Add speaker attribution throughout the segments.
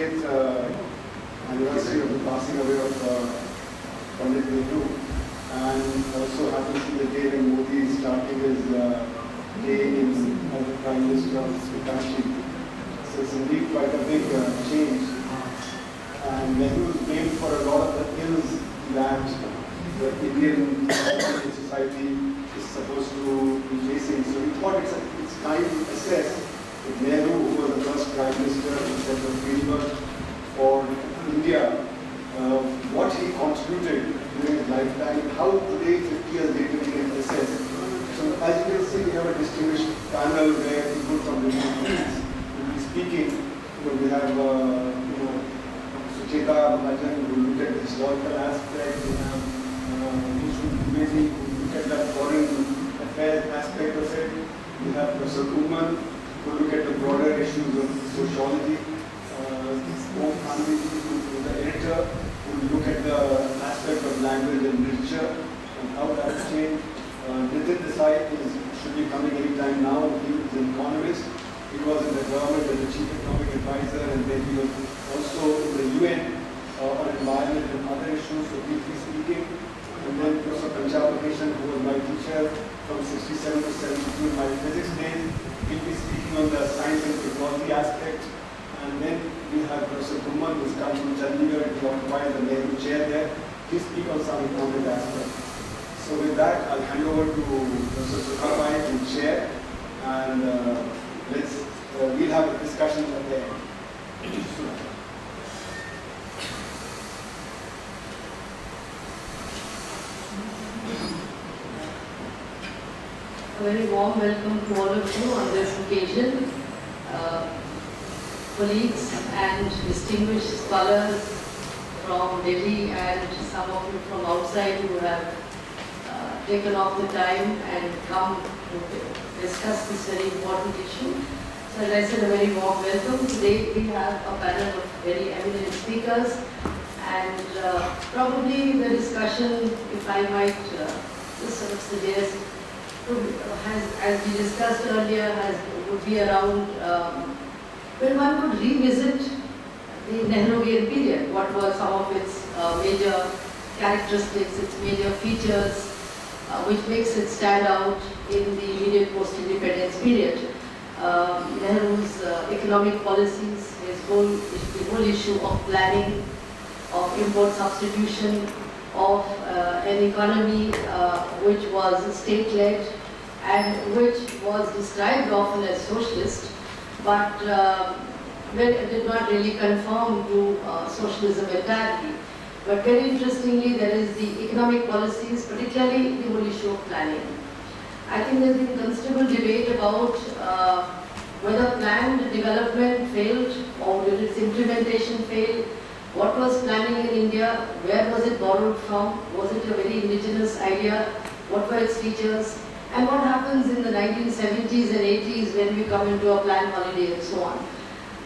Speaker 1: 68th anniversary of the passing away of Pandit Nehru, and also happens to be the day when Modi is starting his day as the Prime Minister of the country. So it's indeed quite a big change. And Nehru is blamed for a lot of the ills that the Indian society is supposed to be facing. So we thought it's time to assess if Nehru, who was the first Prime Minister who set the framework for India, what he contributed during his lifetime, how today, 50 years later, we can assess. So as you can see, we have a distinguished panel where people from different fields will be speaking. We have Sucheta Mahajan who will look at the historical aspect. We have Nishu Dwivedi who will look at the foreign affairs aspect of it. We have Professor Kuman who will look at the broader issues of sociology. The editor who will look at the aspect of language and literature and how that's changed. Nitin Desai should be coming anytime now. He is an economist. He was in the government as the chief economic advisor, and then he was also in the UN on environment and other issues, so he'll be speaking. And then Professor Panchab Krishnan, who was my teacher from 67 to 72 in my physics days, he'll be speaking on the science and technology aspect. And then we have Professor Kuman, who's come from Chandigarh, who occupies the Nehru chair there. He speaks on some important aspects. So with that, I'll hand over to Professor Sukhabai to chair, and we'll have a discussion at the end.
Speaker 2: A very warm welcome to all of you on this occasion. Colleagues and distinguished scholars from Delhi and some of you from outside who have taken off the time and come to discuss this very important issue. So as I said, a very warm welcome. Today we have a panel of very eminent speakers, and probably the discussion, if I might just sort of suggest, as we discussed earlier, would be around when one could revisit the Nehruvian period. What were some of its major characteristics, its major features, which makes it stand out in the immediate post-independence period. Nehru's economic policies, the whole issue of planning, of import substitution, of an economy which was state-led and which was described often as socialist, but did not really conform to socialism entirely. But very interestingly, there is the economic policies, particularly the whole issue of planning. I think there's been considerable debate about whether planned development failed or did its implementation fail. What was planning in India? Where was it borrowed from? Was it a very indigenous idea? What were its features? And what happens in the 1970s and 80s when we come into a planned holiday and so on?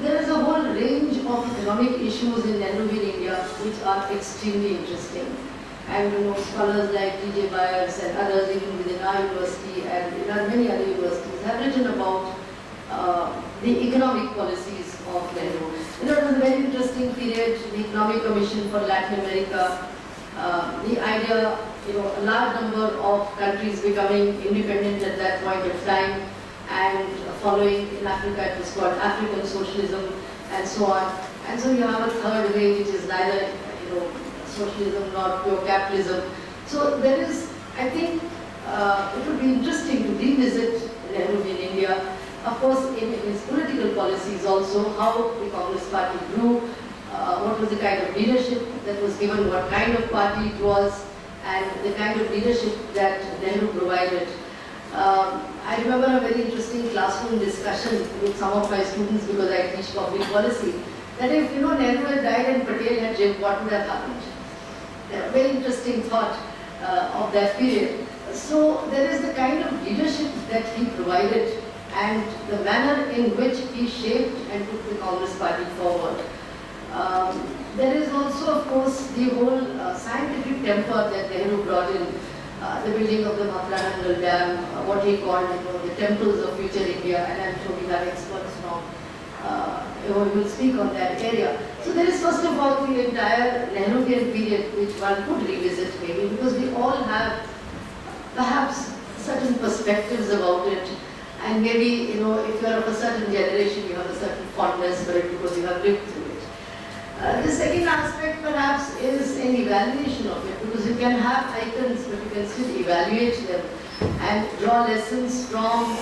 Speaker 2: There is a whole range of economic issues in Nehruvian India which are extremely interesting. And scholars like T.J. Byers and others even within our university and in many other universities have written about the economic policies of Nehru. It was a very interesting period, the Economic Commission for Latin America, the idea, a large number of countries becoming independent at that point of time, and following in Africa it was called African socialism and so on. And so you have a third way which is neither socialism nor pure capitalism. So there is, I think, it would be interesting to revisit Nehru in India. Of course, in his political policies also, how the Congress party grew, what was the kind of leadership that was given, what kind of party it was, and the kind of leadership that Nehru provided. I remember a very interesting classroom discussion with some of my students because I teach public policy, that if Nehru had died and Patel had lived, what would have happened? A very interesting thought of that period. So there is the kind of leadership that he provided and the manner in which he shaped and took the Congress party forward. There is also, of course, the whole scientific temper that Nehru brought in, the building of the Mathura Dam, what he called the temples of future India, and I'm sure we have experts from you will speak on that area. So there is first of all the entire Nehruvian period which one could revisit maybe, because we all have perhaps certain perspectives about it, and maybe, you know, if you are of a certain generation, you have a certain fondness for it because you have lived through it. The second aspect perhaps is an evaluation of it, because you can have icons but you can still evaluate them and draw lessons from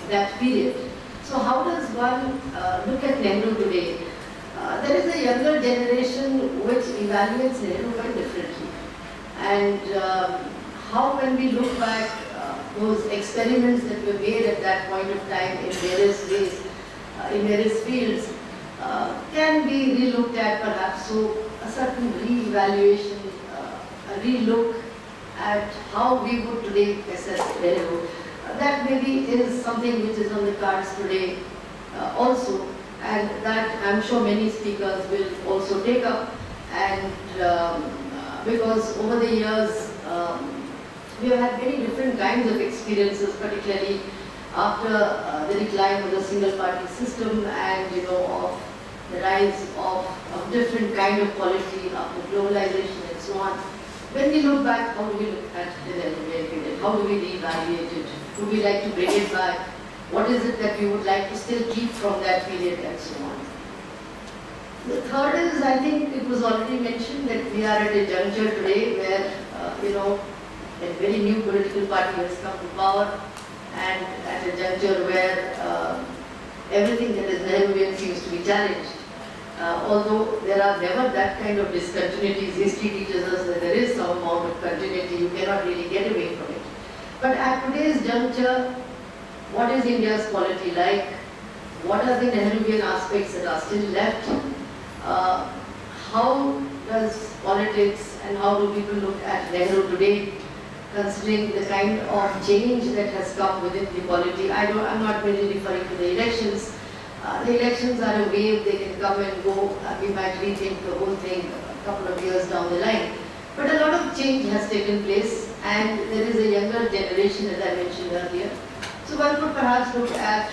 Speaker 2: that period. So how does one look at Nehru today? There is a younger generation which evaluates Nehru very differently. And how when we look back, those experiments that were made at that point of time in various ways, in various fields, can be re-looked at perhaps. So a certain re-evaluation, a re-look at how we would today assess Nehru. That maybe is something which is on the cards today also, and that I'm sure many speakers will also take up. And because over the years, we have had very different kinds of experiences, particularly after the decline of the single party system and, you know, of the rise of different kind of polity after globalization and so on. When we look back, how do we look at the Nehruvian period? How do we reevaluate it? Would we like to bring it back? What is it that we would like to still keep from that period and so on? The third is, I think it was already mentioned that we are at a juncture today where, you know, a very new political party has come to power, and at a juncture where everything that is Nehruvian seems to be challenged. Although there are never that kind of discontinuities, history teaches us that there is some amount of continuity, you cannot really get away from it. But at today's juncture, what is India's polity like? What are the Nehruvian aspects that are still left? How does politics and how do people look at Nehru today, considering the kind of change that has come within the polity? I'm not really referring to the elections. The elections are a wave, they can come and go. We might rethink the whole thing a couple of years down the line. But a lot of change has taken place, and there is a younger generation, as I mentioned earlier. So one could perhaps look at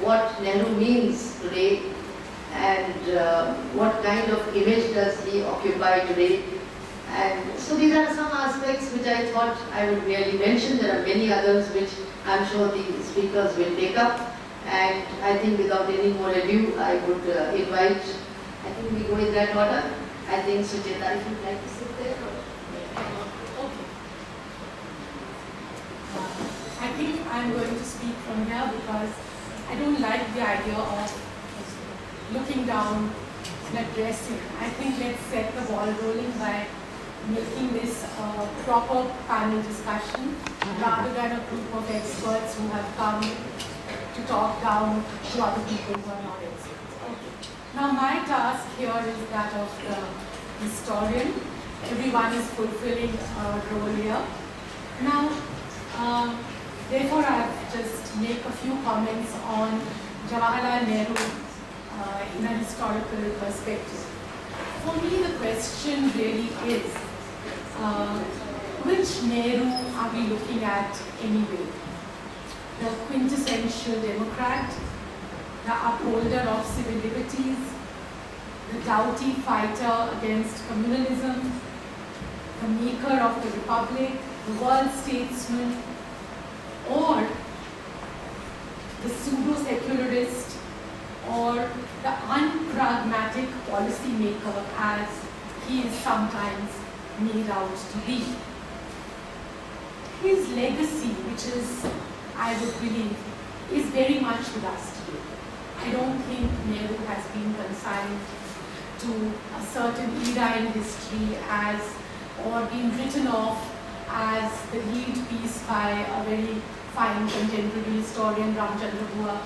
Speaker 2: what Nehru means today, and what kind of image does he occupy today. And so these are some aspects which I thought I would really mention. There are many others which I'm sure the speakers will take up. And I think without any more ado, I would invite, I think we go in that order. I think Sucheta, if you'd like to sit there.
Speaker 3: Okay. I think I'm going to speak from here because I don't like the idea of looking down and addressing. I think let's set the ball rolling by making this a proper panel discussion rather than a group of experts who have come to talk down to other people who are not experts. Okay. Now my task here is that of the historian. Everyone is fulfilling a role here. Now, therefore I have just make a few comments on Jawaharlal Nehru in a historical perspective. For me the question really is, which Nehru are we looking at anyway? The quintessential Democrat, the upholder of civil liberties, the doughty fighter against communalism, the maker of the republic, the world statesman, or the pseudo-secularist, or the unpragmatic policy maker as he is sometimes made out to be. His legacy, which is, I would believe, is very much with us today. I don't think Nehru has been consigned to a certain era in history as, or been written off as the lead piece by a very fine contemporary historian, Ramchandra Bua,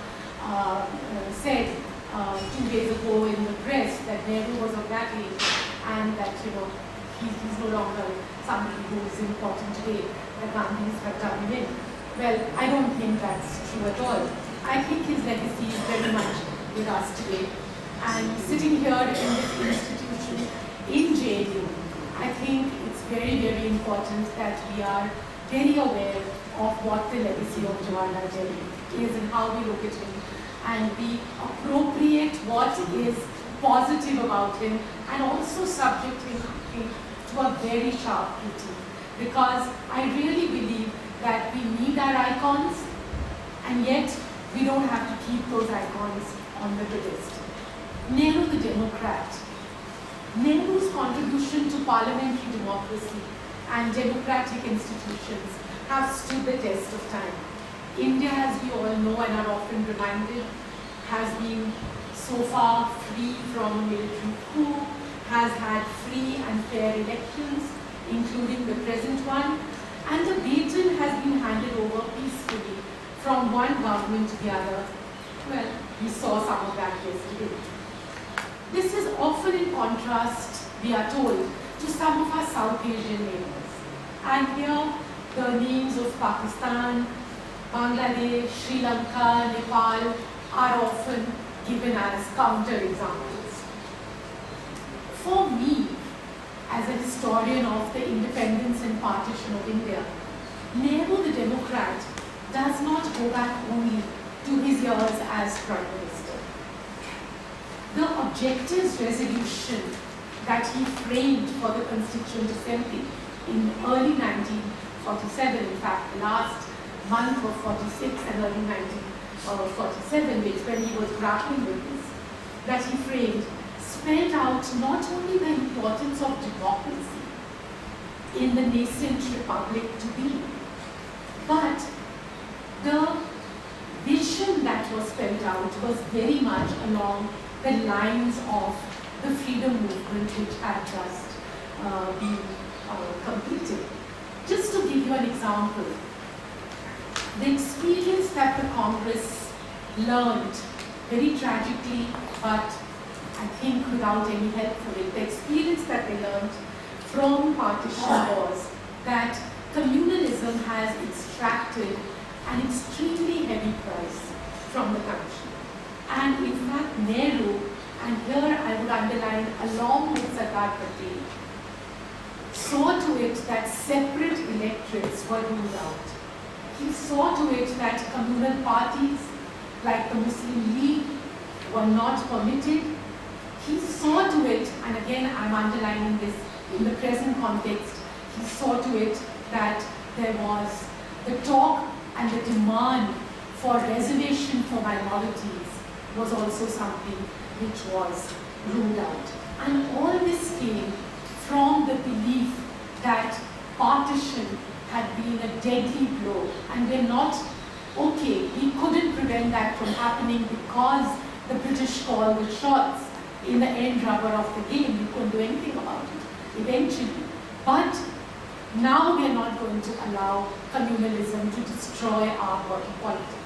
Speaker 3: said 2 days ago in the press that Nehru was of that age and that, you know, he's no longer somebody who is important today, that Gandhis have done him in. Well, I don't think that's true at all. I think his legacy is very much with us today. And sitting here in this institution, in JNU, I think it's very, very important that we are very aware of what the legacy of Jawaharlal Nehru is and how we look at him and we appropriate what is positive about him and also subject him, I think, to a very sharp critique. Because I really believe that we need our icons, and yet we don't have to keep those icons on the pedestal. Nehru the Democrat. Nehru's contribution to parliamentary democracy and democratic institutions have stood the test of time. India, as we all know and are often reminded, has been so far free from a military coup, has had free and fair elections, including the present one, and the baton has been handed over peacefully from one government to the other. Well, we saw some of that yesterday. This is often in contrast, we are told, to some of our South Asian neighbors. And here, the names of Pakistan, Bangladesh, Sri Lanka, Nepal are often given as counter-examples. For me, as a historian of the independence and partition of India, Nehru the Democrat does not go back only to his years as Prime Minister. The Objectives Resolution that he framed for the Constituent Assembly in early 1947, in fact, the last month of 46 and early 1947, when he was grappling with this, that he framed, spelled out not only the importance of democracy in the nascent republic to be, but the vision that was spelled out was very much along the lines of the freedom movement which had just been completed. Just to give you an example, the experience that the Congress learned, very tragically, but I think without any help for it, the experience that they learned from partition was that communalism has extracted an extremely heavy price from the country. And in fact, Nehru, and here I would underline along with Sardar Patel, saw to it that separate electorates were ruled out. He saw to it that communal parties like the Muslim League were not permitted. He saw to it, and again I'm underlining this in the present context, he saw to it that there was the talk and the demand for reservation for minorities was also something which was ruled out. And all this came from the belief that partition had been a deadly blow, and we're not okay. We couldn't prevent that from happening because the British called the shots in the end rubber of the game. We couldn't do anything about it eventually. But now we're not going to allow communalism to destroy our polity.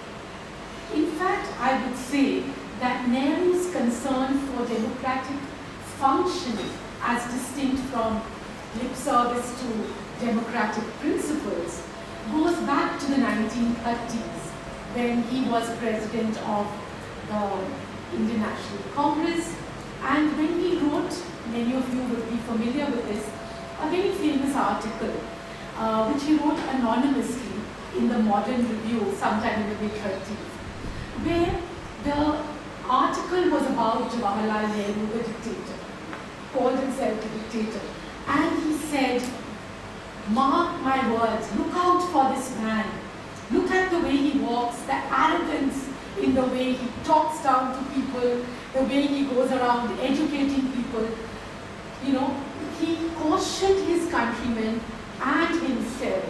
Speaker 3: In fact, I would say that Nehru's concern for democratic functioning, as distinct from lip service to democratic principles, goes back to the 1930s when he was president of the Indian National Congress, and when he wrote, many of you would be familiar with this, a very famous article which he wrote anonymously in the Modern Review sometime in the mid-30s, where the article was about Jawaharlal Nehru, the dictator, called himself the dictator. And he said, mark my words, look out for this man. Look at the way he walks, the arrogance in the way he talks down to people, the way he goes around educating people. You know, he cautioned his countrymen and himself.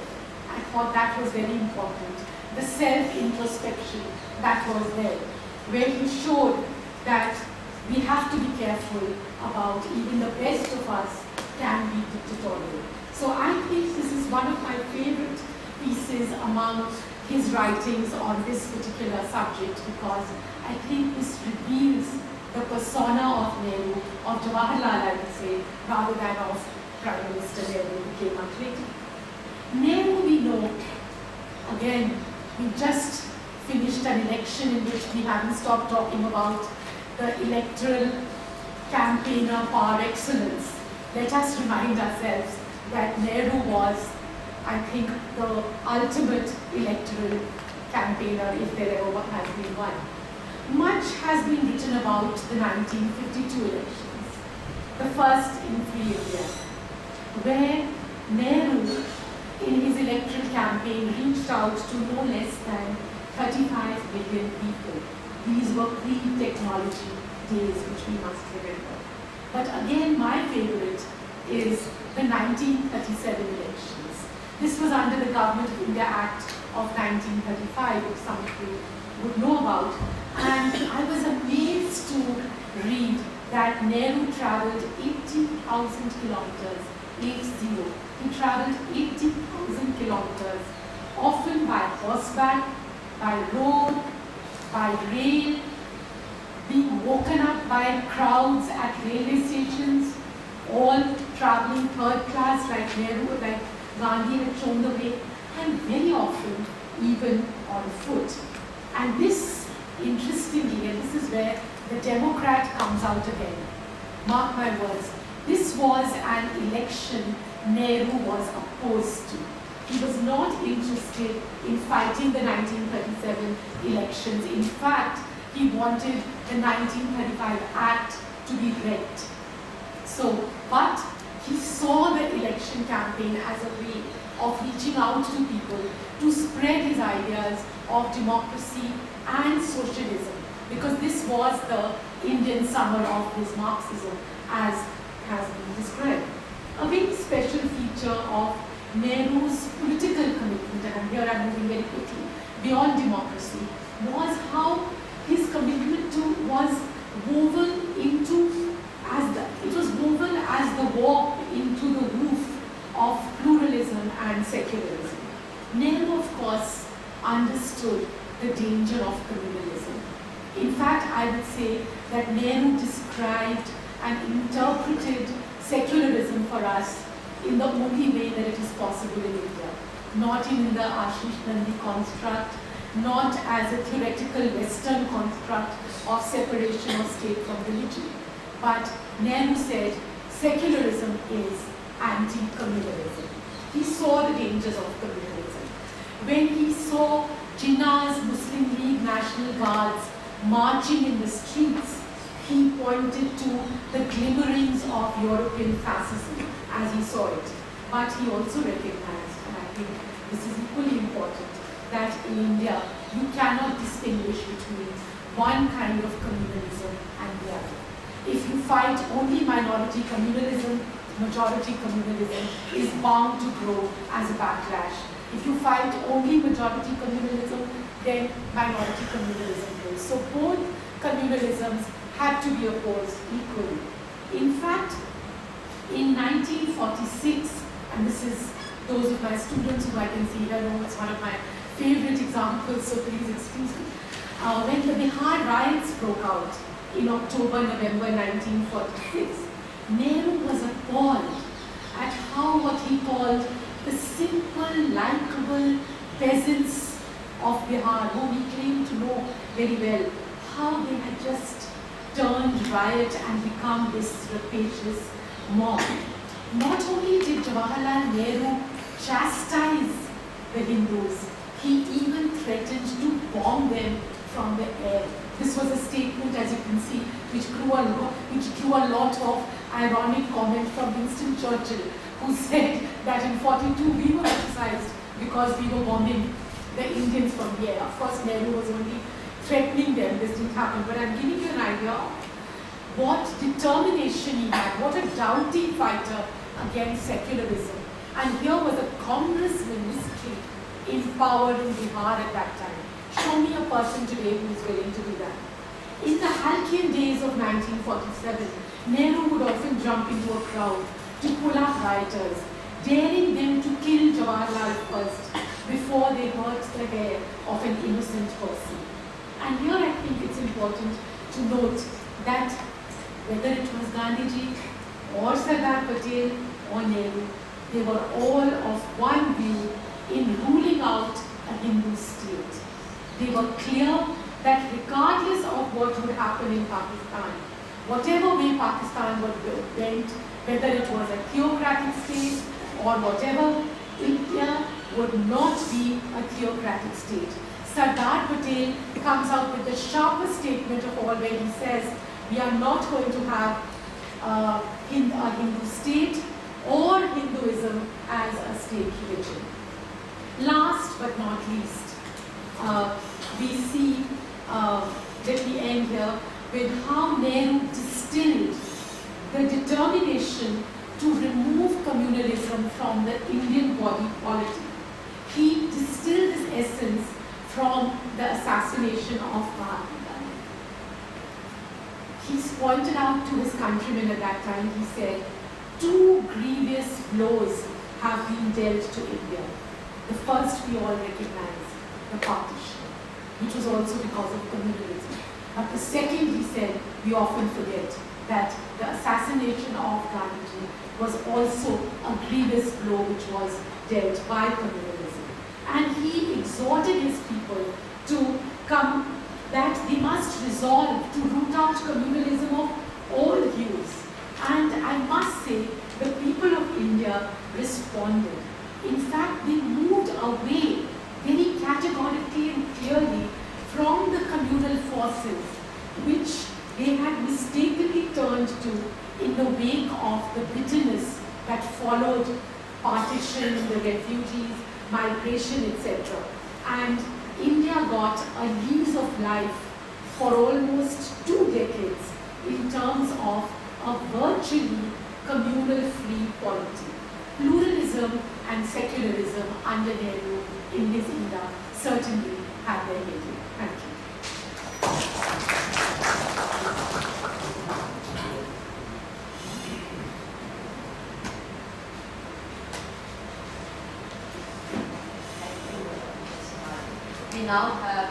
Speaker 3: I thought that was very important. The self-introspection that was there, where he showed that we have to be careful about even the best of us can be dictatorial. So I think this is one of my favorite pieces among his writings on this particular subject, because I think this reveals the persona of Nehru, of Jawaharlal, I would say, rather than of Prime Minister Nehru, who came much later. Nehru, we know, again, we just finished an election in which we haven't stopped talking about the electoral campaigner par excellence. Let us remind ourselves that Nehru was, I think, the ultimate electoral campaigner, if there ever has been one. much has been written about the 1952 elections, the first in free India, where Nehru, in his electoral campaign, reached out to no less than 35 million people. These were pre-technology days, which we must remember. But again, my favorite is the 1937 elections. This was under the Government of India Act of 1935, which some of you would know about. And I was amazed to read that Nehru traveled 80,000 kilometers, 80. He traveled 80,000 kilometers, often by horseback, by road, by rail, being woken up by crowds at railway stations, all traveling third class like Nehru, like Gandhi had shown the way, and very often even on foot. And this, interestingly, and this is where the Democrat comes out again, mark my words, this was an election Nehru was opposed to. He was not interested in fighting the 1937 elections. In fact, he wanted the 1935 Act to be wrecked. So, but he saw the election campaign as a way of reaching out to people to spread his ideas of democracy and socialism, because this was the Indian summer of his Marxism, as has been described. A very special feature of Nehru's political commitment, and here I'm moving very quickly, beyond democracy, was how his commitment to was woven into, it was woven as the warp into the roof of pluralism and secularism. Nehru, of course, understood the danger of communalism. In fact, I would say that Nehru described and interpreted secularism for us in the only way that it is possible in India. Not in the Ashish Nandi construct, not as a theoretical Western construct of separation of state from religion. But Nehru said secularism is anti-communalism. He saw the dangers of communalism. When he saw Jinnah's Muslim League National Guards marching in the streets, he pointed to the glimmerings of European fascism as he saw it. But he also recognized, and I think this is equally important, that in India you cannot distinguish between one kind of communalism and the other. If you fight only minority communalism, majority communalism is bound to grow as a backlash. If you fight only majority communalism, then minority communalism grows. So both communalisms had to be opposed equally. In fact, in 1946, and this is those of my students who I can see here know it's one of my favorite examples, so please excuse me. When the Bihar riots broke out in October, November 1946, Nehru was appalled at how what he called the simple, likable peasants of Bihar, whom he claimed to know very well, how they had just turned riot and become this rapacious mob. Not only did Jawaharlal Nehru chastise the Hindus, he even threatened to bomb them from the air. This was a statement, as you can see, which drew a lot of ironic comment from Winston Churchill, who said that in 42 we were criticized because we were bombing the Indians from the air. Of course, Nehru was only threatening them, this didn't happen, but I'm giving you an idea of what determination he had, what a doughty fighter against secularism. And here was a Congress ministry in power in Bihar at that time. Show me a person today who is willing to do that. In the Halkian days of 1947, Nehru would often jump into a crowd to pull up rioters, daring them to kill Jawaharlal first before they hurt the hair of an innocent person. And here I think it's important to note that whether it was Gandhiji or Sardar Patel or Nehru, they were all of one view in ruling out a Hindu state. They were clear that regardless of what would happen in Pakistan, whatever way Pakistan went, whether it was a theocratic state or whatever, India would not be a theocratic state. Sardar Patel comes out with the sharpest statement of all, where he says, we are not going to have a Hindu state or Hinduism as a state religion. Last but not least, we see, let me end here, with how Nehru distilled the determination to remove communalism from the Indian body politic. He distilled this essence from the assassination of Mahatma Gandhi. He's pointed out to his countrymen at that time, he said, 2 grievous blows have been dealt to India. The first we all recognize, the partition, which was also because of communalism. But the second, he said, we often forget that the assassination of Gandhiji was also a grievous blow which was dealt by communalism. And he exhorted his people to come, that they must resolve to root out communalism of all hues. And I must say, the people of India responded. In fact, they moved away very categorically and clearly from the communal forces which they had mistakenly turned to in the wake of the bitterness that followed partition, the refugees, migration, etc. And India got a lease of life for almost 2 decades in terms of a virtually communal free polity. Pluralism and secularism under Nehru in his India certainly had their heyday. Thank you.
Speaker 2: We now have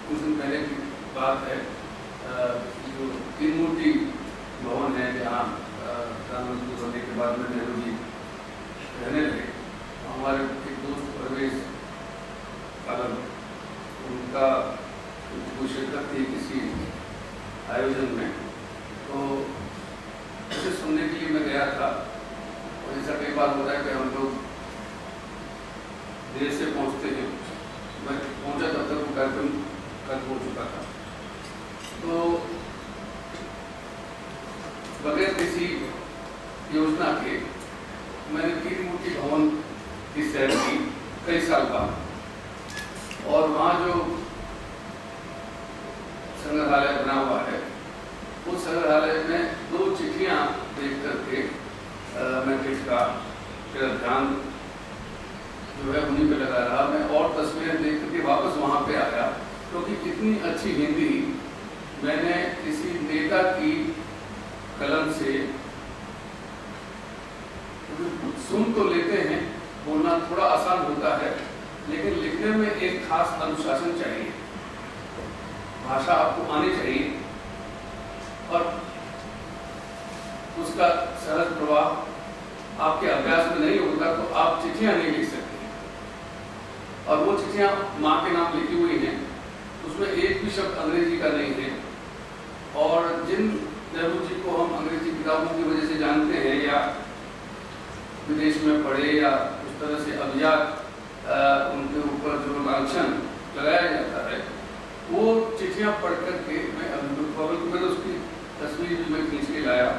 Speaker 4: कुछ दिन पहले की बात है, जो त्रिमूर्ति भवन है जहाँ प्रधानमंत्री बनने के बाद में नेहरू जी रहने लगे, हमारे एक दोस्त परवेज कालम, उनका वो शिरकत थी किसी आयोजन में, तो उसे सुनने के लिए मैं गया था। और ऐसा कई बार होता है कि हम लोग देर से पहुँचते हैं, मैं पहुँचा तब तक वो कार्यक्रम खत्म हो चुका था। तो बगैर किसी योजना के मैंने त्रिमूर्ति भवन की सैर की कई साल बाद, और वहाँ जो संग्रहालय बना हुआ है, उस संग्रहालय में 2 चिट्ठियाँ देख करके मैं किसका मेरा ध्यान जो है उन्हीं पे लगा रहा मैं, और तस्वीरें देख करके वापस वहाँ पे आया, क्योंकि इतनी अच्छी हिंदी मैंने किसी नेता की कलम से सुन तो लेते हैं, बोलना थोड़ा आसान होता है, लेकिन लिखने में एक खास अनुशासन चाहिए, भाषा आपको आनी चाहिए और उसका सहज प्रवाह आपके अभ्यास में नहीं होता तो आप चिट्ठियां नहीं लिख सकते। और वो चिट्ठियां माँ के नाम लिखी हुई हैं, उसमें एक भी शब्द अंग्रेजी का नहीं है। और जिन नेहरू जी को हम अंग्रेजी किताबों की वजह से जानते हैं या विदेश में पढ़े या उस तरह से अभिजात उनके ऊपर जो लांछन लगाया जाता है, वो चिट्ठियां पढ़ करके मैं मैंने उसकी तस्वीर भी मैं खींच के लाया,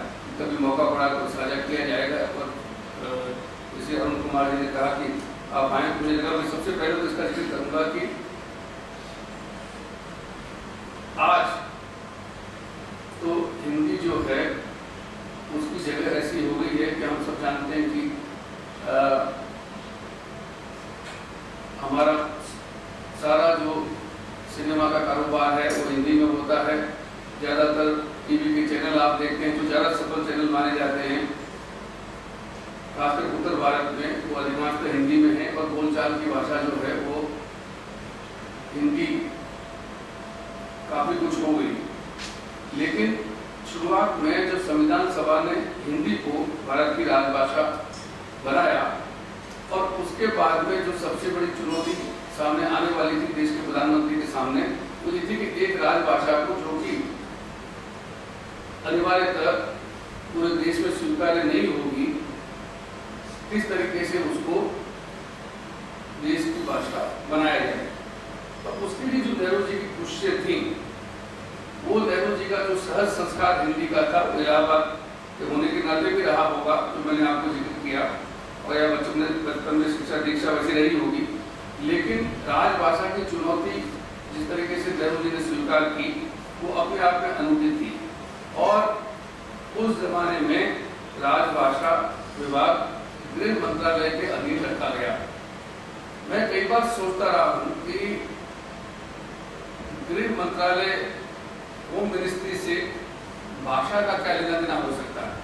Speaker 4: कभी मौका पड़ा तो साझा किया जाएगा। और जैसे अरुण कुमार जी ने कहा कि आप आए, मुझे लगा मैं सबसे पहले तो इसका जिक्र करूंगा कि आज तो हिंदी जो है उसकी जगह ऐसी हो गई है कि हम सब जानते हैं कि हमारा सारा जो सिनेमा का कारोबार है वो हिंदी में होता है। ज़्यादातर टीवी के चैनल आप देखते हैं जो ज़्यादा सफल चैनल माने जाते हैं, खासकर उत्तर भारत में, वो अधिकांशतः हिंदी में है और बोलचाल की भाषा जो है वो हिंदी काफ़ी कुछ हो गई। लेकिन शुरुआत में जब संविधान सभा ने हिंदी को भारत की राजभाषा बनाया और उसके बाद में जो सबसे बड़ी चुनौती सामने आने वाली थी देश के प्रधानमंत्री के सामने, वो ये थी कि एक राजभाषा को जो कि अनिवार्यतः पूरे देश में स्वीकार्य नहीं होगी, किस तरीके से उसको देश की भाषा बनाया जाए। तो उसके लिए जो नेहरू जी की कोशिशें थी, वो नेहरू जी का जो सहज संस्कार हिंदी का था, वो इलाहाबाद के होने के नाते भी रहा होगा, जो मैंने आपको जिक्र किया, और या बच्चों ने बचपन में शिक्षा दीक्षा वैसी रही होगी। लेकिन राजभाषा की चुनौती जिस तरीके से नेहरू जी ने स्वीकार की, वो अपने आप में अनूठी थी। और उस जमाने में राजभाषा विभाग गृह मंत्रालय के अधीन रखा गया। मैं कई बार सोचता रहा हूँ कि गृह मंत्रालय, होम मिनिस्ट्री से भाषा का क्या लेना देना हो सकता है।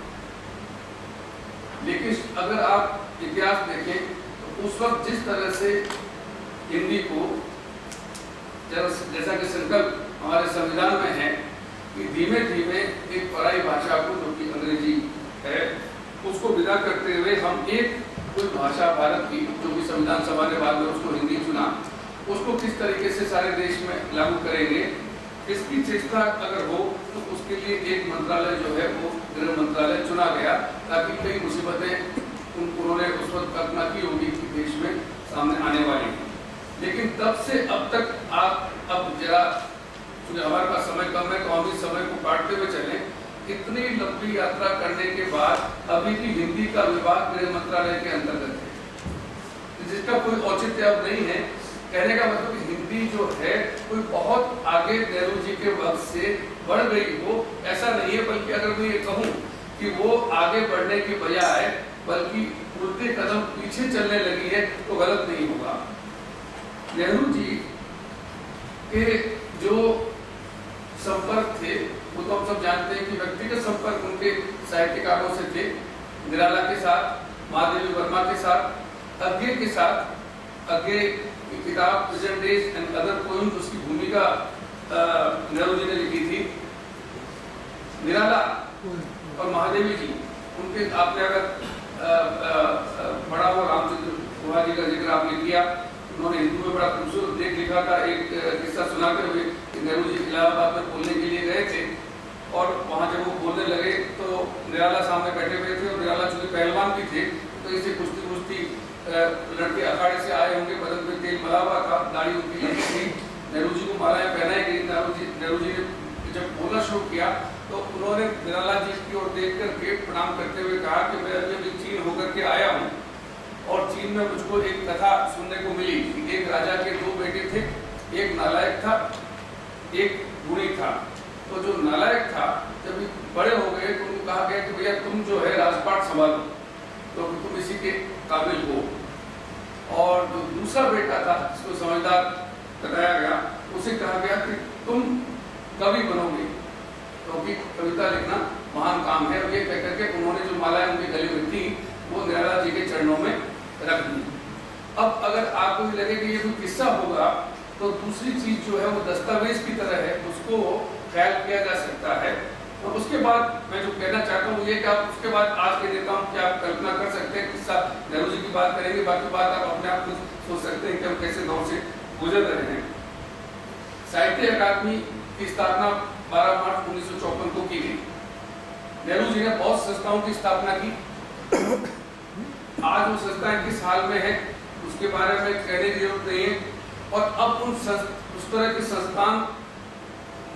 Speaker 4: लेकिन अगर आप इतिहास देखें तो उस वक्त जिस तरह से हिंदी को, जैसा कि संकल्प हमारे संविधान में है कि धीमे धीमे एक पराई भाषा को, जो कि अंग्रेजी है, उसको विदा करते हुए हम एक कोई भाषा भारत की, जो कि संविधान सभा ने बाद में उसको हिंदी चुना, उसको किस तरीके से सारे देश में लागू करेंगे, इसकी चेष्टा अगर हो तो उसके लिए एक मंत्रालय जो है वो गृह मंत्रालय चुना गया, ताकि कई मुसीबतें उन्होंने उस वक्त कल्पना की होगी कि देश में सामने आने वाली है। लेकिन तब से अब तक आप अब जरा, क्योंकि हमारे पास समय कम है तो हम इस समय को काटते हुए चलें, इतनी लंबी यात्रा करने के बाद अभी भी हिंदी का विभाग गृह मंत्रालय के अंतर्गत है, जिसका कोई औचित्य अब नहीं है। कहने का मतलब कि हिंदी जो है कोई बहुत आगे नेहरू जी के वक्त से बढ़ गई हो, ऐसा नहीं है। बल्कि अगर मैं ये कहूँ कि वो आगे बढ़ने की बजाय बल्कि उल्टे कदम पीछे चलने लगी है तो गलत नहीं होगा। नेहरू जी के जो संपर्क थे वो तो हम सब जानते हैं कि व्यक्तिगत संपर्क उनके साहित्यकारों से थे, निराला के साथ, महादेवी वर्मा के साथ, अज्ञे के साथ। अज्ञे की किताब present days and other poems, उसकी भूमिका नेहरू जी ने लिखी थी। निराला और महादेवी जी, उनके आपने अगर पढ़ा हो रामचंद्र गुहा जी का जिक्र आपने किया, उन्होंने हिंदू में बड़ा खूबसूरत लेख लिखा था, एक किस्सा सुनाते हुए कि नेहरू जी इलाहाबाद में बोलने के लिए गए थे और वहाँ जब वो बोलने लगे तो निराला सामने बैठे हुए थे, और निराला चूंकि पहलवान भी थे तो इसे कुश्ती लड़के अखाड़े से आए होंगे, बदन में तेल मला हुआ था, दाढ़ी उनकी लंबी थी, नेहरू जी को मालाएं पहनाई गई। नेहरू जी ने जब बोलना शुरू किया तो उन्होंने निराला जी की ओर देख करके प्रणाम करते हुए कहा कि मैं अभी चीन होकर के आया हूँ और चीन में मुझको एक कथा सुनने को मिली कि एक राजा के दो बेटे थे, एक नालायक था, एक गुणी था। तो जो नालायक था जब बड़े हो गए तो उनको कहा गया कि भैया तुम जो है राजपाट संभालो, तो तुम इसी के काबिल हो। और जो दूसरा बेटा था जिसको समझदार बताया गया, उसे कहा गया कि तुम कवि बनोगे, क्योंकि कविता लिखना महान काम है। और ये कहकर के उन्होंने जो मालाएं उनके गले में थी वो निराला जी के चरणों में रख दी। अब अगर आपको ये लगे कि ये कोई किस्सा होगा तो दूसरी चीज जो है वो दस्तावेज की तरह है, उसको ख्याल किया जा सकता है। और उसके बाद मैं जो कहना चाहता हूँ ये कि आप उसके बाद आज के नेताओं की आप कल्पना कर सकते हैं, किस्सा नेहरू जी की बात करेंगे, बाकी बात आप अपने आप में सोच सकते हैं कि हम कैसे दौर से गुजर रहे हैं। साहित्य अकादमी की स्थापना 12 मार्च 1954 को की गई। नेहरू जी ने बहुत संस्थाओं की स्थापना की। आज वो संस्थाएं किस हाल में है उसके बारे में कहने की जरूरत नहीं है। और अब उस तरह के संस्थान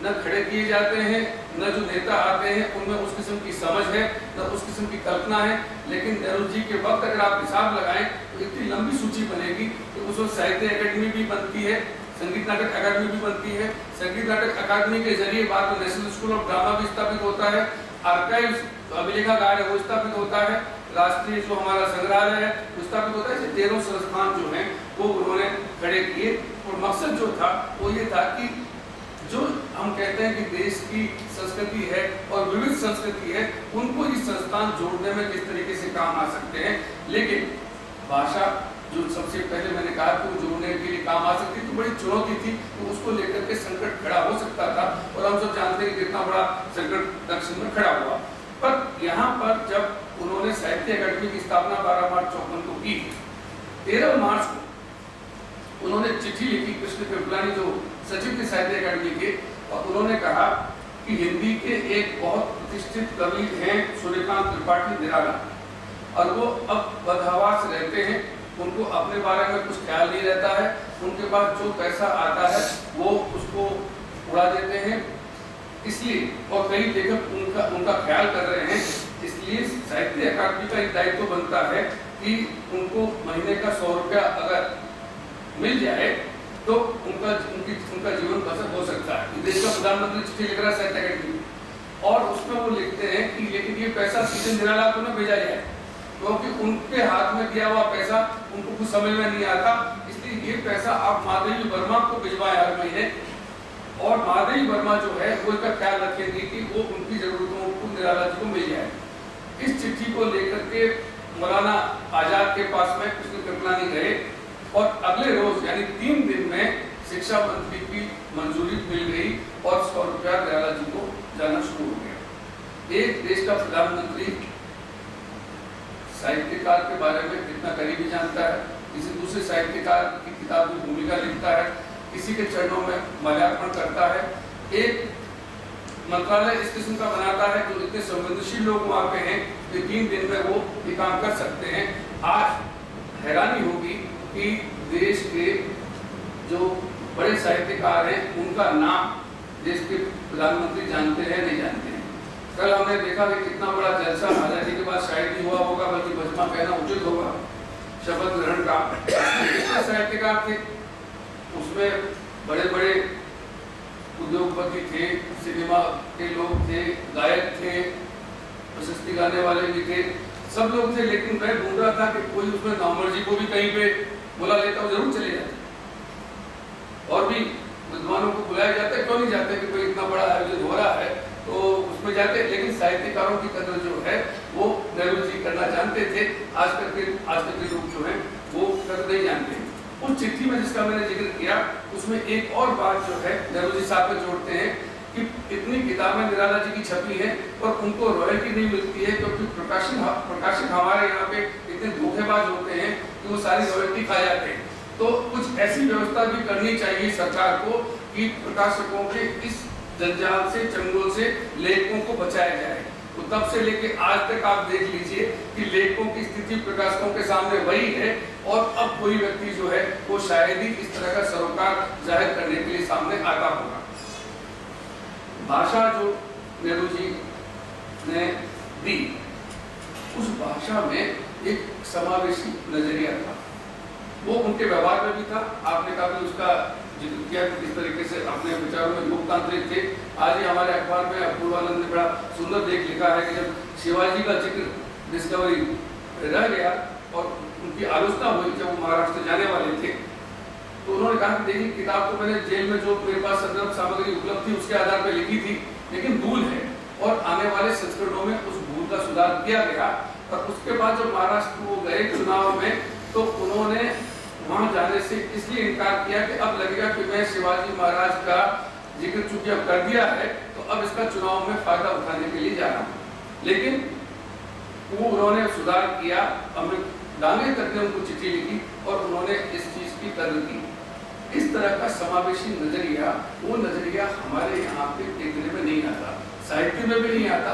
Speaker 4: न खड़े किए जाते हैं, न जो नेता आते हैं उनमें उस किस्म की समझ है, न उस किस्म की कल्पना है। लेकिन नेहरू जी के वक्त अगर आप हिसाब लगाएं तो इतनी लंबी सूची बनेगी कि उस वक्त साहित्य अकेडमी भी बनती है, संगीत नाटक अकादमी भी बनती है। संगीत नाटक अकादमी के जरिए बाद में नेशनल स्कूल ऑफ ड्रामा भी स्थापित होता है। आर्काइव्स अभिलेखागार है वो स्थापित होता है। राष्ट्रीय जो हमारा संग्रहालय है वो स्थापित होता है। 13 संस्थान जो हैं वो उन्होंने खड़े किए और मकसद जो था वो ये था कि जो हम कहते हैं कि देश की संस्कृति है और विविध संस्कृति है, उनको ये संस्थान जोड़ने में किस तरीके से काम आ सकते हैं। लेकिन भाषा जो सबसे पहले मैंने कहा कि वो जोड़ने के लिए काम आ सकती तो बड़ी चुनौती थी, तो उसको लेकर के संकट खड़ा हो सकता था और हम सब जानते हैं कि कितना बड़ा संकट दक्षिण में खड़ा हुआ। पर यहाँ पर जब उन्होंने साहित्य अकादमी की स्थापना 12 मार्च 54 को की, 13 मार्च को उन्होंने चिट्ठी लिखी कृष्ण कृपलानी जो सचिव थे साहित्य अकादमी के, और उन्होंने कहा कि हिंदी के एक बहुत प्रतिष्ठित कवि हैं सूर्यकांत त्रिपाठी निराला, और वो अब बदहवास रहते हैं, उनको अपने बारे में कुछ ख्याल नहीं रहता है, उनके पास जो पैसा आता है वो उसको उड़ा देते हैं, इसलिए और कई लेखक उनका ख्याल कर रहे हैं, इसलिए साहित्य अकादमी का एक दायित्व बनता है कि उनको महीने का 100 रुपया अगर मिल जाए तो उनका जीवन बसर हो सकता है। देश का प्रधानमंत्री चिट्ठी लिख रहा है साहित्य अकादमी, और उसमें वो लिखते हैं कि लेकिन ये पैसा सीधे निराला को न भेजा जाए, क्योंकि उनके हाथ में दिया हुआ पैसा उनको कुछ समझ में नहीं आता, इसलिए ये पैसा आप माधवी वर्मा को भिजवाएं हर महीने, और माधवी वर्मा जो है वो इसका ख्याल रखेंगे कि वो उनकी जरूरतों को निराला जी को मिल जाए। इस चिट्ठी को लेकर के मौलाना आजाद के पास में कृष्ण कृपलानी गए, और अगले रोज यानी 3 दिन में शिक्षा मंत्री की मंजूरी मिल गई और 100 रुपया निराला जी को जाना शुरू हो गया। एक देश का प्रधानमंत्री साहित्यकार के बारे में कितना करीबी जानता है, किसी दूसरे साहित्यकार की किताब की भूमिका लिखता है, किसी के चरणों में माल्यार्पण करता है, एक मंत्रालय इस किस्म का बनाता है जो इतने संवेदनशील लोग वहाँ पे हैं कि 3 दिन में वो ये काम कर सकते हैं। आज हैरानी होगी कि देश के जो बड़े साहित्यकार हैं उनका नाम देश के प्रधानमंत्री जानते हैं नहीं जानते हैं। कल हमने देखा कि कितना बड़ा जलसा आजादी के बाद शायद ही हुआ होगा, बल्कि बजमा कहना उचित होगा, शपथ ग्रहण का। कितने साहित्यकार थे उसमें, बड़े बड़े उद्योगपति थे, सिनेमा के लोग थे, गायक थे, प्रशस्ति गाने वाले भी थे, सब लोग थे। लेकिन मैं ढूंढ रहा था कि कोई उसमें नामवर जी को भी कहीं पे बुला लेता हो, जरूर चले जाते, और भी विद्वानों को बुलाया जाता है, क्यों नहीं जाते कि कोई इतना बड़ा आयोजन हो रहा है तो उसमें जाते। लेकिन साहित्यकारों की कदर जो है वो नेहरू जी करना जानते थे, आज तक के लोग जो हैं वो कदर नहीं जानते। उस चिट्ठी में जिसका मैंने जिक्र किया उसमें एक और बात जो है नेहरू जी साहब में जोड़ते हैं कि इतनी किताबें निराला जी की छपी हैं और उनको रॉयल्टी नहीं मिलती है, क्योंकि प्रकाशक हमारे यहाँ पे इतने धोखेबाज होते हैं कि वो सारी रॉयल्टी खा जाते हैं। तो कुछ ऐसी व्यवस्था भी करनी चाहिए सरकार को कि प्रकाशकों के इस जंजाल से, चंगुल से लेखकों को बचाया जाए। तो तब से लेके आज तक आप देख लीजिए कि लेखकों की स्थिति प्रकाशकों के सामने वही है, और अब कोई व्यक्ति जो है वो शायद ही इस तरह का सरोकार जाहिर करने के लिए सामने आता होगा। भाषा जो नेहरू जी ने दी, उस भाषा में एक समावेशी नजरिया था, वो उनके व्यवहार में भी था। आपने काफी उसका जिक्र किया कि किस तरीके से अपने विचारों में लोकतांत्रिक थे। आज ही हमारे अखबार में अपूर्वानंद ने बड़ा सुंदर लेख लिखा है कि जब शिवाजी का जिक्र डिस्कवरी रह गया और उनकी आलोचना हुई जब वो महाराष्ट्र जाने वाले थे, तो उन्होंने कहा कि देखिए किताब तो मैंने जेल में जो मेरे पास संदर्भ सामग्री उपलब्ध थी उसके आधार पर लिखी थी, लेकिन भूल है, और आने वाले संस्करणों में उस भूल का सुधार किया गया। और उसके बाद जब महाराष्ट्र वो गए चुनाव में, तो उन्होंने वहां जाने से इसलिए इनकार किया कि अब लगेगा कि मैं शिवाजी महाराज का जिक्र चूंकि अब कर दिया है तो अब इसका चुनाव में फायदा उठाने के लिए जा रहा हूं। लेकिन वो उन्होंने सुधार किया, हमने डांगे करके उनको चिट्ठी लिखी और उन्होंने इस चीज की कदर की। इस तरह का समावेशी नजरिया, वो नजरिया हमारे यहाँ पे देखने में नहीं आता, साहित्य में भी नहीं आता,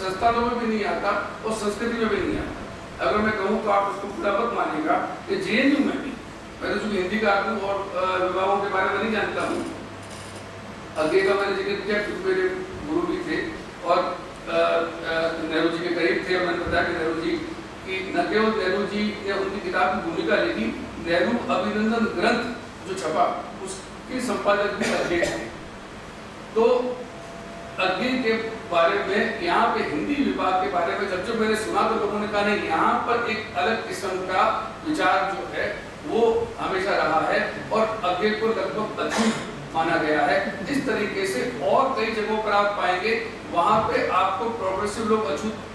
Speaker 4: संस्थानों में भी नहीं आता और संस्कृति में भी नहीं आता। अगर मैं कहूँ तो आप उसको पूरा मत मानिएगा कि जेएनयू में भी, मैं तो हिंदी का आदमी और विभागों के बारे में नहीं जानता हूँ, आगे का मैंने जिक्र किया क्योंकि मेरे गुरु भी थे और नेहरू जी के करीब थे, और मैंने बताया कि नेहरू जी की न केवल नेहरू जी ने उनकी किताब की भूमिका लिखी, नेहरू अभिनंदन ग्रंथ जो छपा उसके संपादक भी अज्ञे थे। तो अज्ञे के बारे में, यहाँ पे हिंदी विभाग के बारे में जब मैंने सुना तो लोगों ने कहा नहीं, यहाँ पर एक अलग किस्म का विचार जो है वो हमेशा रहा है और आगे को लगभग अछूत माना गया है। इस तरीके से और कई जगहों पर आप पाएंगे वहां पे आपको प्रोग्रेसिव लोग अछूत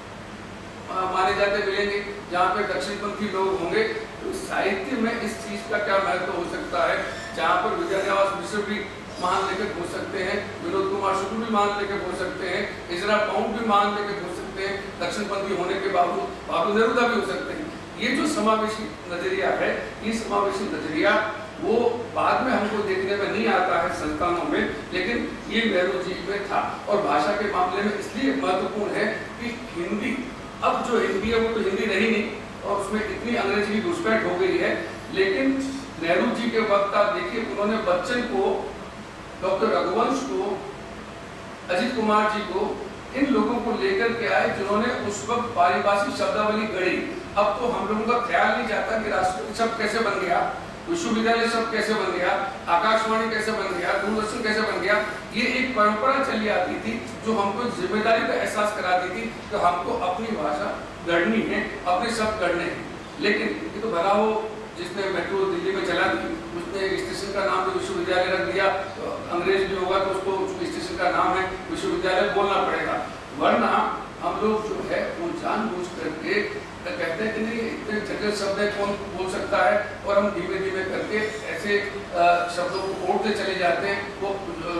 Speaker 4: माने जाते मिलेंगे, जहाँ पे दक्षिणपंथी लोग होंगे। तो साहित्य में इस चीज का क्या महत्व हो सकता है, जहाँ पर विद्यानिवास मिश्र भी महान लेखक हो सकते हैं, विनोद कुमार शुक्ल भी महान लेखक हो सकते हैं, इजरा पाउंड भी महान लेखक हो सकते हैं, दक्षिणपंथी होने के बावजूद बाबू नेरुदा भी हो सकते हैं। ये जो समावेशी नजरिया है, ये समावेशी नजरिया वो बाद में हमको देखने में नहीं आता है संस्थानों में, लेकिन ये नेहरू जी में था। और भाषा के मामले में इसलिए महत्वपूर्ण है कि हिंदी, अब जो हिंदी है वो तो हिंदी रही नहीं और उसमें इतनी अंग्रेजी की घुसपैठ हो गई है। लेकिन नेहरू जी के वक्त आप देखिए, उन्होंने बच्चन को, डॉक्टर रघुवंश को, अजित कुमार जी को, इन लोगों को लेकर के आए जिन्होंने उस वक्त पारिभाषिक शब्दावली गढ़ी। अब तो हम लोगों का ख्याल नहीं जाता कि राष्ट्रपति शब्द कैसे बन गया, विश्वविद्यालय शब्द कैसे बन गया, आकाशवाणी कैसे बन गया, दूरदर्शन कैसे बन गया। ये एक परंपरा चली आती थी जो हमको जिम्मेदारी का एहसास कराती थी कि हमको अपनी भाषा गढ़नी है, अपने शब्द गढ़ने हैं। लेकिन ये तो भला हो जिसने मेट्रो दिल्ली में चला दी, उसने एक स्टेशन का नाम भी विश्वविद्यालय रख दिया, तो अंग्रेज भी होगा तो उसको स्टेशन का नाम है विश्वविद्यालय बोलना पड़ेगा। वरना हम लोग जो है वो जानबूझ करके कहते हैं कि नहीं इतने जटिल शब्द है कौन बोल सकता है, और हम धीमे धीमे करके ऐसे शब्दों को कोड़ते चले जाते हैं वो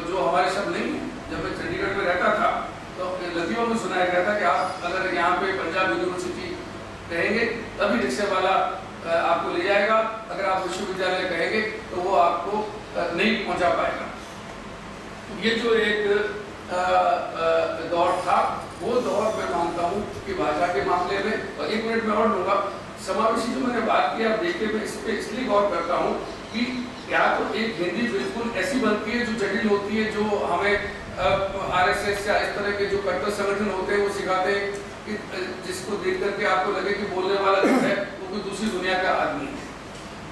Speaker 4: जो हमारे शब्द नहीं है। जब मैं चंडीगढ़ में रहता था तो लतियों में सुनाया गया था कि आप अगर यहाँ पे पंजाब यूनिवर्सिटी कहेंगे तभी रिक्शे वाला आपको ले जाएगा, अगर आप विश्वविद्यालय कहेंगे तो वो आपको नहीं पहुंचा पाएगा। ये जो एक दौर था, वो दौर मैं मानता हूँ कि भाषा के मामले में, और 1 मिनट में और लूंगा, समावेशी जो मैंने बात की आप देखिए, मैं इस पे इसलिए गौर करता हूँ कि या तो एक हिंदी बिल्कुल ऐसी बनती है जो जटिल होती है, जो हमें RSS या इस तरह के जो कट्टर संगठन होते हैं वो सिखाते हैं कि जिसको देख करके आपको लगे कि बोलने वाला जो है वो कोई दूसरी दुनिया का आदमी है,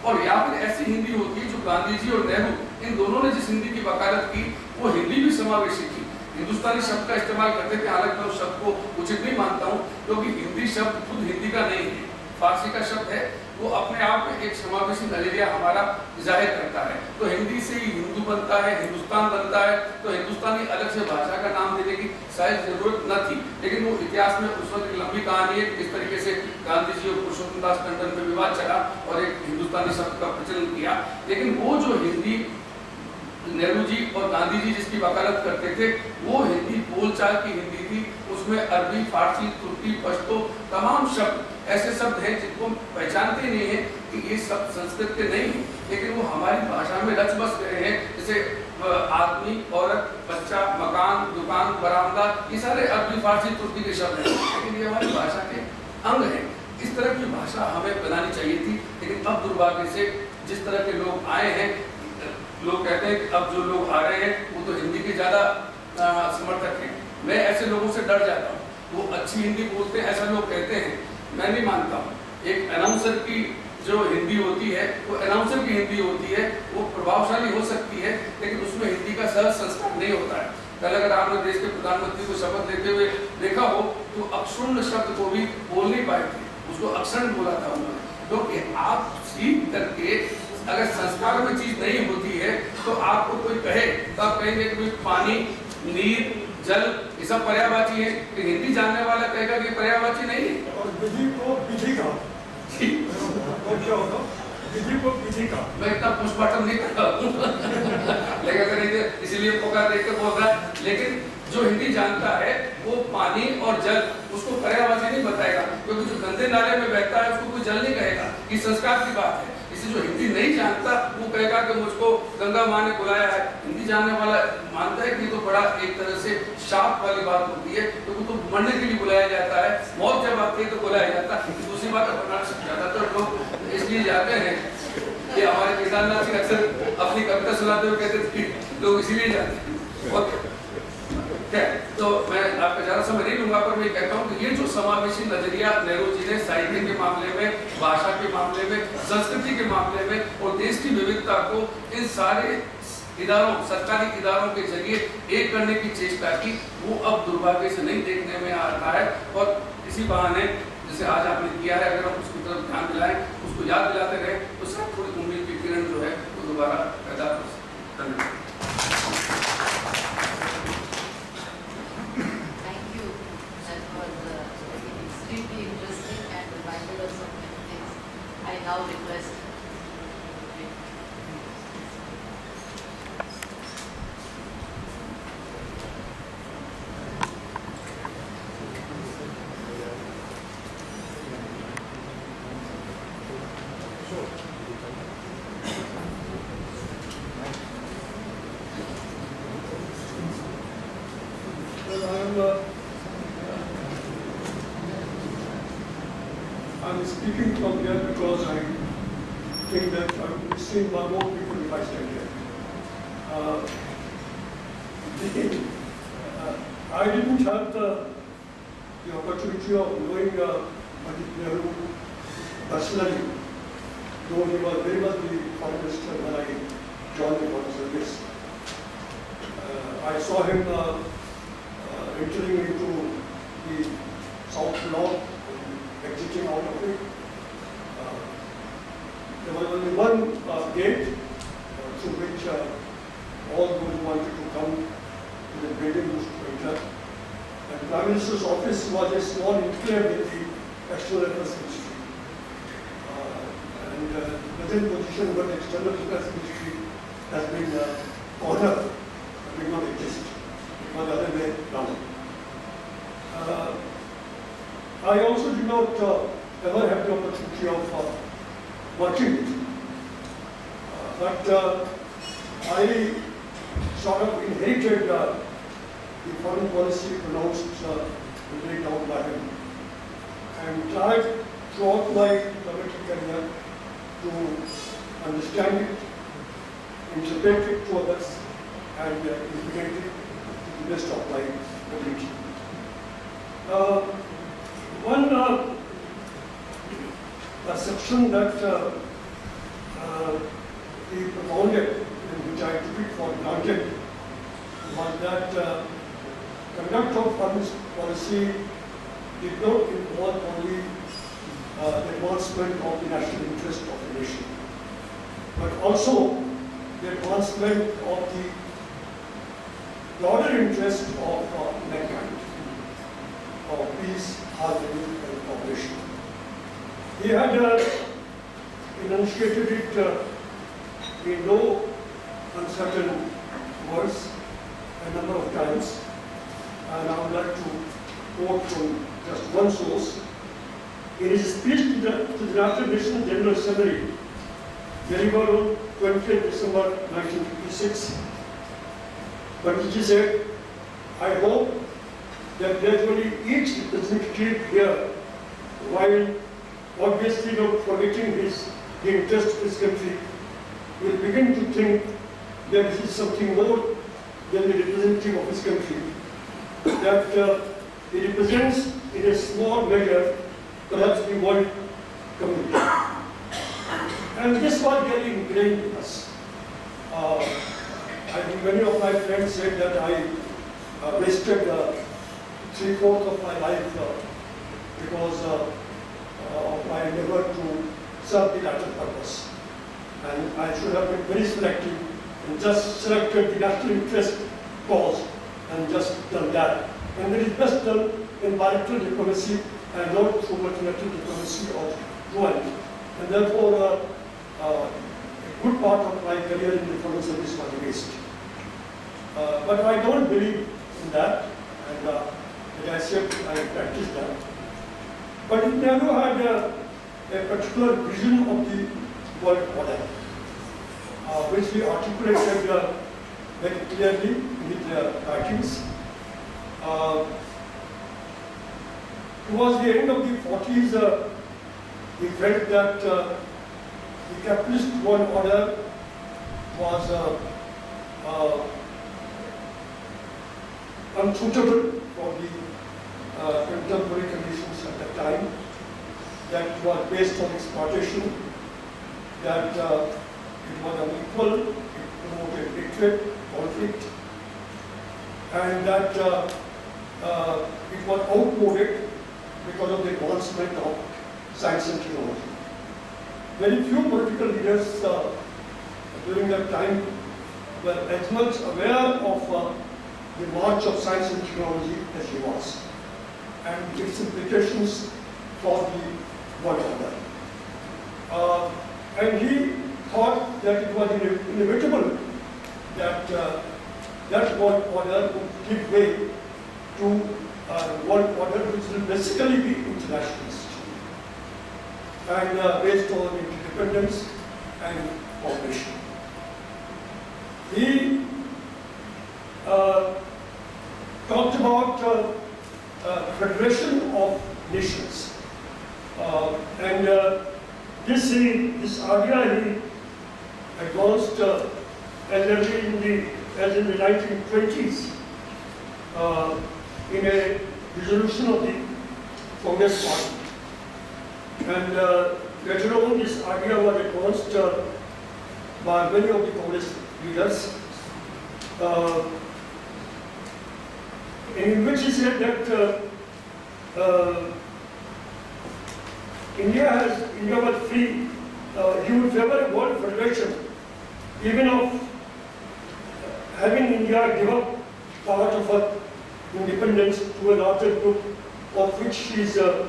Speaker 4: और या फिर ऐसी हिंदी होती है जो गांधी जी और नेहरू इन दोनों ने जिस हिंदी की वकालत की वो हिंदी भी समावेशी थी। हिंदुस्तानी शब्द का इस्तेमाल करते थे, हालांकि मैं उस शब्द को उचित नहीं मानता हूँ क्योंकि हिंदी शब्द खुद हिंदी का नहीं है, फारसी का शब्द है, वो अपने आप में एक समावेशी नजरिया हमारा जाहिर करता है। तो हिंदी से ही हिंदू बनता है, हिंदुस्तान बनता है, तो हिंदुस्तानी अलग से भाषा का नाम देने की शायद जरूरत न थी। लेकिन वो इतिहास में उस वक्त लंबी कहानी है किस तरीके से गांधी जी और पुरुषोत्तम दास टंडन में विवाद चला और एक हिंदुस्तानी शब्द का प्रचलन किया। लेकिन वो जो हिंदी नेहरू जी और गांधी जी जिसकी वकालत करते थे वो हिंदी बोलचाल की हिंदी थी, उसमें अरबी, फारसी, तुर्की, पश्तो तमाम शब्द ऐसे शब्द हैं जिनको पहचानते नहीं है कि ये शब्द संस्कृत के नहीं है, लेकिन वो हमारी भाषा में रच बस गए हैं। जैसे आदमी, औरत, बच्चा, मकान, दुकान, बरामदा, ये सारे अरबी, फारसी, तुर्की के शब्द हैं, लेकिन ये हमारी भाषा के अंग हैं। इस तरह की भाषा हमें बनानी चाहिए थी, लेकिन अब दुर्भाग्य से जिस तरह के लोग आए हैं, लोग कहते हैं कि अब जो लोग आ रहे हैं वो तो हिंदी के ज्यादा समर्थक हैं। मैं ऐसे लोगों से डर जाता हूँ, वो अच्छी हिंदी बोलते हैं ऐसा लोग कहते हैं, मैं नहीं मानता हूँ। एक अनाउंसर की जो हिंदी होती है वो अनाउंसर की हिंदी होती है, वो प्रभावशाली हो सकती है, लेकिन उसमें हिंदी का सहज संस्कार नहीं होता है। कल अगर आपने देश के प्रधानमंत्री को शपथ लेते हुए देखा हो तो अक्षुण्ण शब्द को भी बोल नहीं पाए थे, उसको अक्षण बोला था उन्होंने। क्योंकि आप सीख करके अगर संस्कार में चीज नहीं होती है तो आपको कोई कहे तो आप कहेंगे कि पानी, नीर, जल ये सब पर्यायवाची है, कि हिंदी जानने वाला कहेगा कि पर्यायवाची नहीं है।
Speaker 5: और विधि को विधि का क्या होगा, विधि को विधि का
Speaker 4: मैं इतना पोस्टमार्टम नहीं करता हूँ लेकिन इसीलिए पुकार देख के बोल रहा है। लेकिन जो हिंदी जानता है वो पानी और जल उसको पर्यायवाची नहीं बताएगा, क्योंकि जो गंदे नाले में बहता है उसको कोई जल नहीं कहेगा, ये संस्कार की बात है। जो हिंदी नहीं जानता वो कहेगा कि मुझको गंगा माँ ने बुलाया है। हिंदी जानने वाला मानता है कि तो बड़ा एक तरह से शाप वाली बात होती है, तो वो तो मरने के लिए बुलाया जाता है, मौत जब आती है तो बुलाया जाता है। दूसरी बात ज्यादातर लोग इसलिए जाते हैं कि हमारे केदारनाथ जी अक्सर अपनी कविता सुनाते हुए कहते थे लोग इसीलिए जाते हैं। तो मैं आपका ज्यादा समय नहीं लूंगा, पर मैं कहता हूँ कि ये जो समावेशी नजरिया नेहरू जी ने साहित्य के मामले में, भाषा के मामले में, संस्कृति के मामले में और देश की विविधता को इन सारे इदारों, सरकारी इदारों के जरिए एक करने की चेष्टा की, वो अब दुर्भाग्य से नहीं देखने में आ रहा है। और इसी बहाने जैसे आज आपने किया है, अगर हम उसकी तरफ ध्यान दिलाएं, उसको याद दिलाते रहे तो थोड़ी उम्मीद की किरण जो है वो दोबारा पैदा हो सकती है।
Speaker 2: Thank you. That was extremely interesting and reminded us of many things. I now request.
Speaker 5: Well, I'm speaking from here because I think that I would be seen by more people if I stand here. I didn't have the opportunity of knowing Pandit Nehru personally, though he was very much the foreign minister when I joined the foreign service. I saw him entering into the South Block and exiting out of it. There was only one gate through which all those who wanted to come to the building used to enter. And Prime Minister's office was a small enclave in the External Affairs Ministry. And the present position of the External Affairs Ministry has been cornered, did not exist. It was the other way round. I also did not ever have the opportunity of working with him. But I sort of inherited the foreign policy pronounced and laid down by him, and tried throughout my diplomatic career to understand it, interpret it to others, and implement it to the best of my ability. One perception that he propounded, and which I took it for granted, was that conduct of foreign policy did not involve only the advancement of the national interest of the nation, but also the advancement of the broader interest of mankind, of peace, harmony, and cooperation. He had enunciated it in no uncertain words a number of times, and I would like to quote from just one source. In his speech to the United Nations General Assembly, delivered on 20th December 1956, Panditji said, I hope that gradually each representative here, while obviously not forgetting the interest of his country, will begin to think that he is something more than the representative of his country, that he represents in a small measure perhaps the world community. And this was really ingrained in us. I think many of my friends said that I wasted 3/4 of my life because of my endeavor to serve the latter purpose. And I should have been very selective and just selected the national interest cause and just done that. And it is best done in bilateral diplomacy and not through multilateral diplomacy or joint. And therefore, a good part of my career in the foreign service was waste. But I don't believe in that, and as I said, I practiced that. But Nehru had a particular vision of the world order, which he articulated very clearly in his writings. Towards the end of the 40s, he felt that the capitalist world order was unsuitable for the contemporary conditions at that time, that was based on exploitation, that it was unequal, it promoted hatred, conflict, and that it was outmoded because of the advancement of science and technology. very few political leaders during that time were as much aware of the march of science and technology as he was, and its implications for the world order. And he thought that it was inevitable that that world order would give way to world order which will basically be internationalist and based on interdependence and cooperation. He talked about federation of nations, and this idea he advanced as in the 1920s in a resolution of the Congress Party. And later on, this idea was advanced by many of the Congress leaders, in which he said that India was free. He would favor a world federation, even of having India give up part of her independence to a larger group of which she is an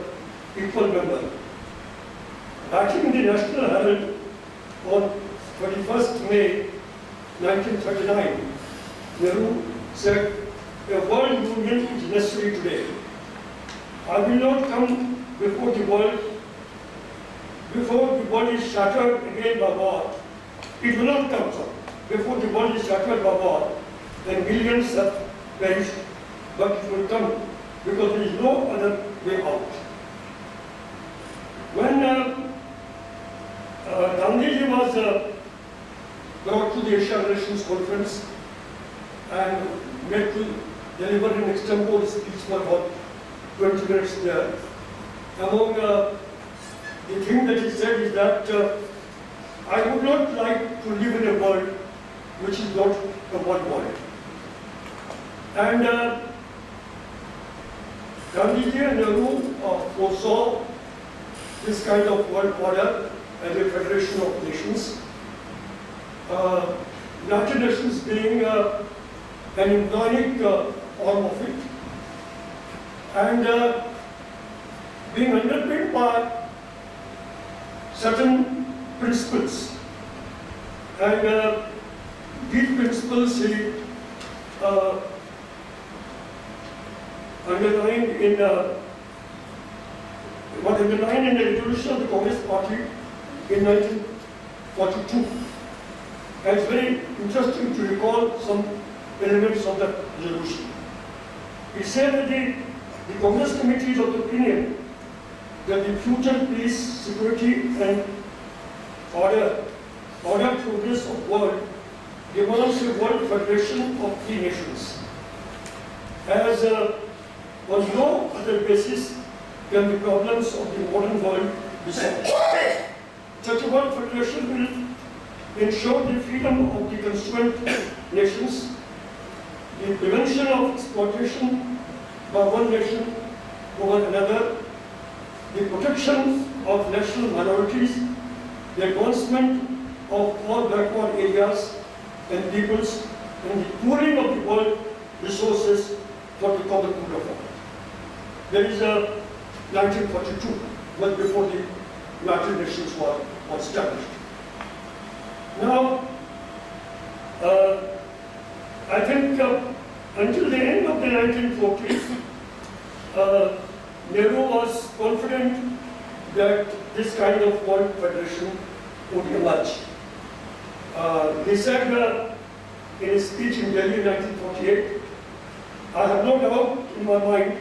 Speaker 5: equal member. Writing in the National Herald on 21st May 1939, Nehru said, "A world union is necessary today. I will not come before the world is shattered again by war. It will not come, sir, before the world is shattered by war and millions have perished, but it will come because there is no other way out." When Gandhiji was brought to the Asian Relations Conference and made to deliver an extempore speech for about 20 minutes there, among the thing that he said is that I would not like to live in a world which is not a one world. And Gandhiji and Nehru foresaw this kind of world order as a federation of nations. United Nations being an embryonic form of it, and being underpinned by certain principles. And these principles he underlined in the resolution of the Congress Party in 1942. And it's very interesting to recall some elements of that resolution. It said that the Congress Committee is of the opinion that the future peace, security and order progress of world demands a world federation of free nations. As on no other basis can the problems of the modern world be solved. Such a world federation will ensure the freedom of the constituent nations, the prevention of exploitation by one nation over another, the protection of national minorities, the advancement of all backward areas and peoples, and the pooling of the world resources for the common good of all. There is a 1942, but before the United Nations was established. Now, I think until the end of the 1940s, Nehru was confident that this kind of world federation would emerge. He said in his speech in Delhi in 1948, "I have no doubt in my mind